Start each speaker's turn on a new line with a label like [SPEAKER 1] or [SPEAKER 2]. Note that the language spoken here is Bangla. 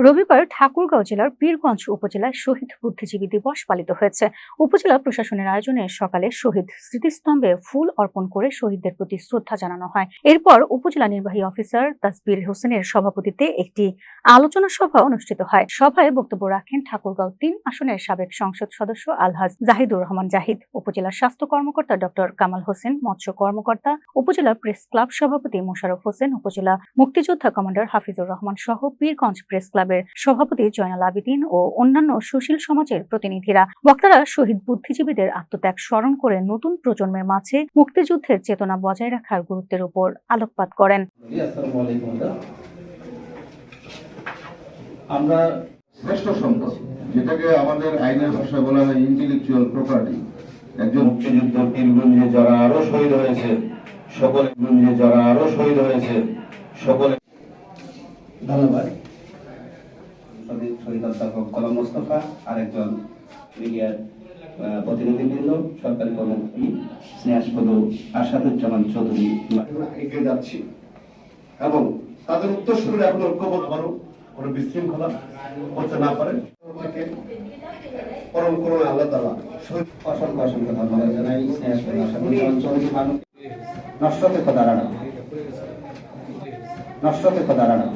[SPEAKER 1] রবিবার ঠাকুরগাঁও জেলার পীরগঞ্জ উপজেলায় শহীদ বুদ্ধিজীবী দিবস পালিত হয়েছে। উপজেলা প্রশাসনের আয়োজনে সকালে শহীদ স্মৃতিস্তম্ভে ফুল অর্পণ করে শহীদদের প্রতি শ্রদ্ধা জানানো হয়। এরপর উপজেলা নির্বাহী অফিসার তাসবির হোসেনের সভাপতিত্বে একটি আলোচনা সভা অনুষ্ঠিত হয়। সভায় বক্তব্য রাখেন ঠাকুরগাঁও ৩ আসনের সাবেক সংসদ সদস্য আলহাজ জাহিদুর রহমান জাহিদ, উপজেলা স্বাস্থ্য কর্মকর্তা ডক্টর কামাল হোসেন, মৎস্য কর্মকর্তা, উপজেলা প্রেস ক্লাব সভাপতি মোশাররফ হোসেন, উপজেলা মুক্তিযোদ্ধা কমান্ডার হাফিজুর রহমান সহ পীরগঞ্জ প্রেস ক্লাবের সভাপতি জয়নাল আবেদিন ও অন্যান্য সুশীল সমাজের প্রতিনিধিরা। বক্তারা শহীদ বুদ্ধিজীবীদের আত্মত্যাগ স্মরণ করে নতুন প্রজন্মের মাঝে মুক্তিযুদ্ধের চেতনা বজায় রাখার গুরুত্বের উপর আলোকপাত করেন।
[SPEAKER 2] আমরা শ্রেষ্ঠ সম্পদ, যেটাকে আমাদের আইনের ভাষায় বলা হয় ইন্টেলেকচুয়াল প্রপার্টি। একজন মুক্তিযুদ্ধ পীরগঞ্জে যারা আরো শহীদ হয়েছে সকলে
[SPEAKER 3] ধন্যবাদ। শহীদ অধ্যাপক গোলাম মোস্তফা, আরেকজন মিডিয়ার প্রতিনিধিবৃন্দ, সরকারি কর্মচারী স্নেহাস্পদ আসাদুজ্জামান চৌধুরী।
[SPEAKER 2] এগিয়ে যাচ্ছি এবং তাদের উত্তরসূরি এখন ঐক্যবোধ আবারও কোনো বিশৃঙ্খলা হতে না পারে। পরম করুণা আল্লাহ তাআলা
[SPEAKER 3] অসংখ্য অসংখ্য ধন্যবাদ জানাই স্নেহাস্পদ আসাদুজ্জামান চৌধুরী। মানুষ নষ্ট থেকে দাঁড়ানো